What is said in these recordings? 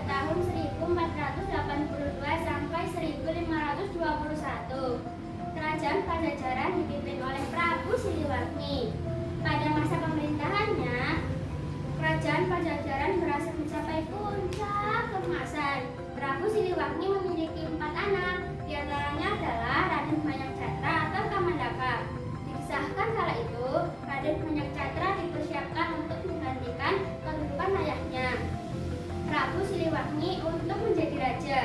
tahun 1482 sampai 1521. Kerajaan Pajajaran dipimpin oleh Prabu Siliwangi. Pada masa pemerintahannya, kerajaan Pajajaran berhasil mencapai puncak keemasan. Prabu Siliwangi memiliki 4 anak, di antaranya adalah Raden Banyaksatra atau Kamandaka. Dikisahkan kala itu, Raden Banyaksatra dipersiapkan untuk menggantikan kedudukan ayahnya, Prabu Siliwangi, untuk menjadi raja.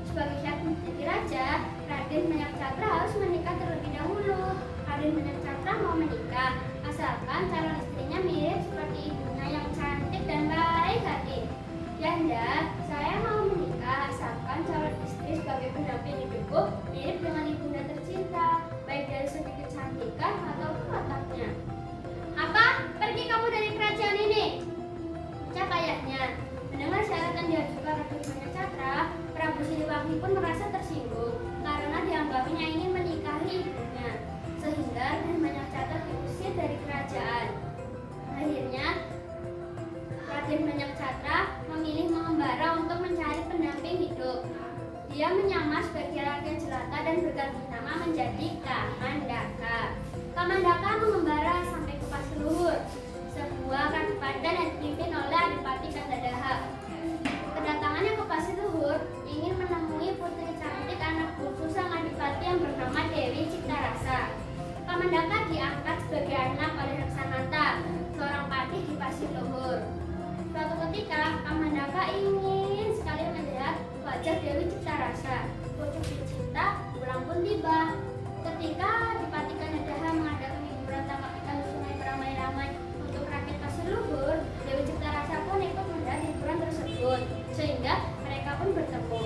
Sebagai syarat menjadi raja, Raden Banyaksatra harus menikah terlebih dahulu. Raden Banyaksatra mau menikah, asalkan calon istrinya mirip seperti ibunya yang cantik dan baik hati. Yanda, saya mau menikah asalkan calon istri sebagai pendamping hidupku mirip dengan ibunda tercinta, baik dari segi kecantikan ataupun wataknya. Apa? Pergi kamu dari kerajaan ini, ucap ayahnya. Mendengar syarat yang diajukan Raden Banyaksatra, Prabu Siliwangi pun merasa tersinggung karena dianggapnya ingin menikahi ibunya, sehingga Raden Banyaksatra diusir dari kerajaan. Akhirnya, Raden Banyaksatra memilih mengembara untuk mencari pendamping hidup. Dia menyamar sebagai rakyat jelata dan berganti nama menjadi Kamandaka. Kamandaka mengembara sampai ke Pasiluhur, sebuah kadipaten yang dipimpin oleh Adipati Kandadaha. Kedatangannya ke Pasiluhur ingin menemui putri cantik anak bungsu sang adipati yang bernama Dewi Ciptarasa. Kamandaka diangkat sebagai anak oleh Reksanata, seorang patih di Pasiluhur. Suatu ketika, Kamandaka ingin sekali melihat wajah Dewi Ciptarasa. Pucuk dicinta, pulang pun tiba. Ketika Adipati Kandadaha mengadakan hiburan tangkap ikan di sungai beramai-ramai untuk rakyat Pasiluhur, Dewi Ciptarasa pun ikut melihat hiburan tersebut, sehingga mereka pun bertemu.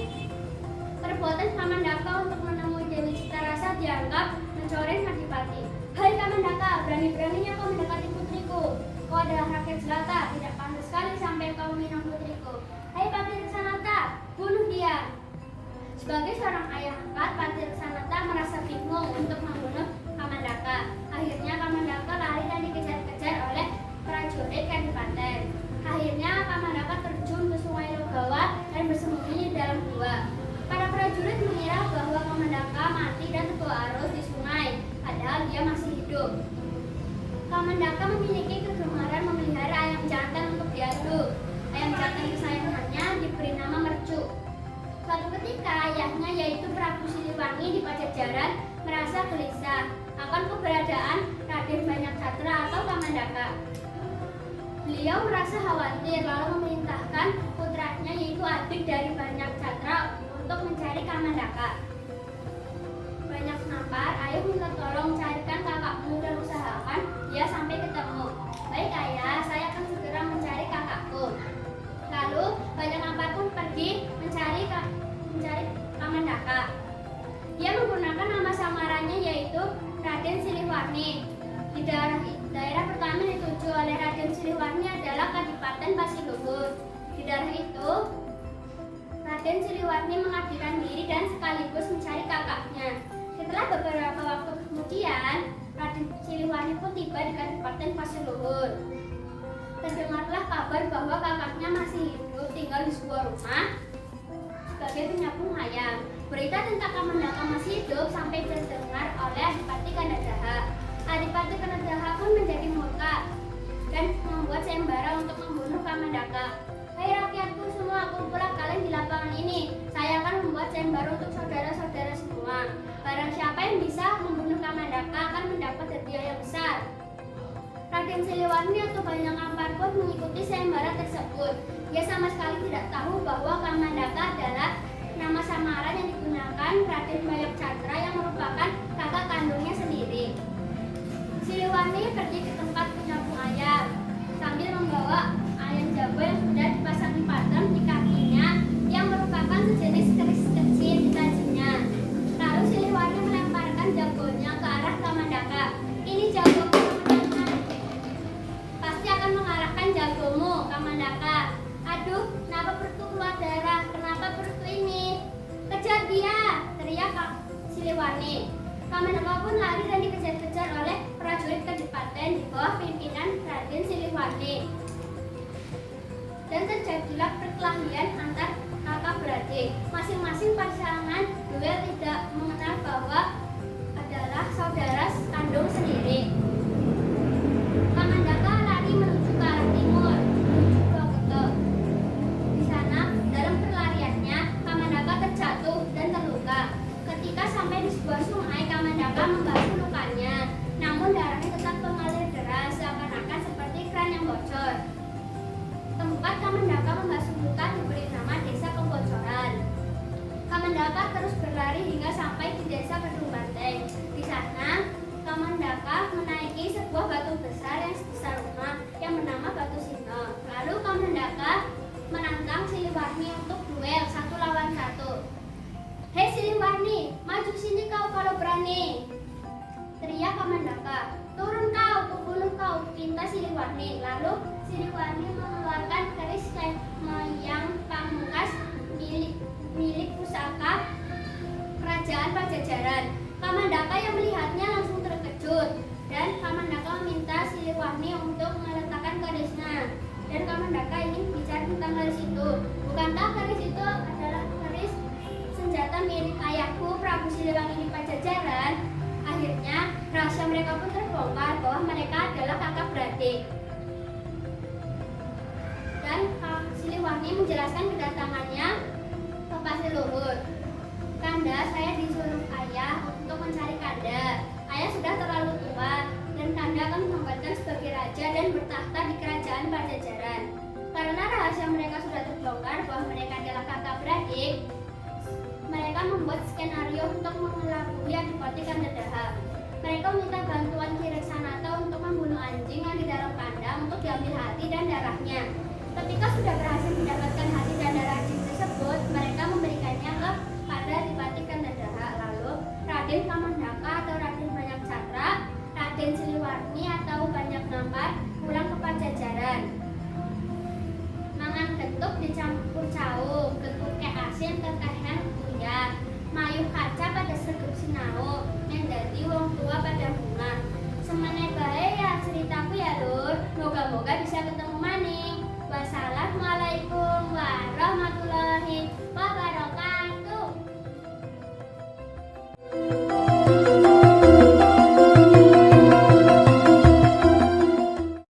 Perbuatan Kamandaka untuk menemui Dewi Ciptarasa dianggap mencoreng Adipati. Hai Kamandaka, berani-beraninya kau mendekati putriku. Kau adalah rakyat jelata, tidak pantas sekali sampai kau minang putriku. Hai Patih Reksanata, bunuh dia. Sebagai seorang ayah angkat, Patih Reksanata merasa bingung untuk membunuh Kamandaka. Akhirnya Kamandaka lari dan dikejar-kejar oleh prajurit Kadipaten. Akhirnya Kamandaka terjun ke Sungai Logawa dan bersembunyi di dalam gua. Para prajurit mengira bahwa Kamandaka mati dan terbawa arus di sungai, padahal dia masih hidup. Kamandaka memiliki kegemaran memelihara ayam jantan untuk diadu. Ayam jantan kesayangannya diberi nama Mercu. Suatu ketika ayahnya, yaitu Prabu Siliwangi di Pajajaran, merasa gelisah akan keberadaan Raden Banyaksatra atau Kamandaka. Beliau merasa khawatir lalu memerintahkan putranya, yaitu adik dari Banyaksatra, untuk mencari Kamandaka. Banyaksnampar, ayo minta tolong carikan kakakmu dan usahakan dia sampai ketemu. Baik ayah, saya akan segera mencari kakakku. Lalu Banyaksnampar pun pergi mencari Kamandaka. Dia menggunakan nama samarannya, yaitu Raden Siliwangi. Di daerah pertama yang dituju oleh Raden Siliwangi adalah Kadipaten Pasiluhur. Di daerah itu, Raden Siliwangi mengabdikan diri dan sekaligus mencari kakaknya. Setelah beberapa waktu kemudian, Raden Siliwangi pun tiba di Kadipaten Pasiluhur. Terdengarlah kabar bahwa kakaknya masih hidup tinggal di sebuah rumah sebagai penyambung ayam. Berita tentang Kamandaka masih hidup sampai terdengar oleh Adipati Kandadaha. Adipati Kandadaha pun menjadi murka dan membuat sayembara untuk membunuh Kamandaka. Hai rakyatku semua, kumpullah kalian di lapangan ini. Saya akan membuat sayembara untuk saudara-saudara semua. Barang siapa yang bisa membunuh Kamandaka akan mendapat hadiah yang besar. Raden Siliwangi atau Banyaksnampar pun mengikuti sayembara tersebut. Dia sama sekali tidak tahu bahwa Kamandaka adalah nama samaran yang digunakan Raden Banyaksatra yang merupakan kakak kandungnya sendiri. Siliwangi pergi ke tempat penyambung ayam sambil membawa ayam jago yang sudah dipasang di patem di kakinya, yang merupakan sejenis keris kecil di tajamnya. Lalu Siliwangi melemparkan jagonya ke arah Kamandaka. Ini jagomu, Kamandaka. Pasti akan mengalahkan jagomu, Kamandaka. Aduh, kenapa perutku keluar darah? Kenapa perutku ini? Kejar dia, teriak Siliwangi. Kamandaka pun lari dan dikejar-kejar oleh prajurit Kadipaten di bawah pimpinan Raden Siliwangi. Dan terjadilah perkelahian antar beradik. Masing-masing pasangan duel tidak mengenal bahwa adalah saudara kandung sendiri. Kamandaka lari menuju ke arah timur, menuju Broketo. Di sana, dalam perlariannya, Kamandaka terjatuh dan terluka. Ketika sampai di sebuah sungai, Kamandaka membasuh lukanya. Namun darahnya tetap mengalir deras, seakan-akan seperti keran yang bocor. Tempat Kamandaka membasuh luka diberi nama Desa Pembocoran. Kamandaka terus berlari hingga sampai di Desa Kedung Banteng. Di sana, Kamandaka menaiki sebuah batu besar yang sebesar rumah yang bernama Batu Sino. Lalu Kamandaka menantang Siliwangi untuk duel 1 lawan 1. "Hei Siliwangi, maju sini kau kalau berani!" teriak Kamandaka. "Turun kau, kubunuh kau!" pinta Siliwangi. Lalu Siliwangi mengeluarkan keris yang pamungkas milik pusaka kerajaan Pajajaran. Kamandaka yang melihatnya langsung terkejut, dan Kamandaka meminta Siliwangi untuk meletakkan kerisnya. Dan Kamandaka ingin bicara tentang keris itu. "Bukankah keris itu adalah keris senjata milik ayahku Prabu Siliwangi di Pajajaran?" Akhirnya rahasia mereka pun terbongkar bahwa mereka adalah kakak beradik. Dan Siliwangi menjelaskan kedatangannya ke Pasir Luhur. "Kanda, saya disuruh ayah untuk mencari Kanda. Ayah sudah terlalu tua dan Kanda akan menempatkan sebagai raja dan bertahta di kerajaan Pajajaran." Karena rahasia mereka sudah terbongkar bahwa mereka adalah kakak beradik, mereka membuat skenario untuk mengelabui Adipati Kandadaha. Mereka meminta bantuan Ki Reksanata untuk membunuh anjing yang di dalam kandang untuk diambil hati dan darahnya. Ketika sudah berhasil mendapatkan hati dan darah anjing tersebut, mereka memberikannya kepada Adipati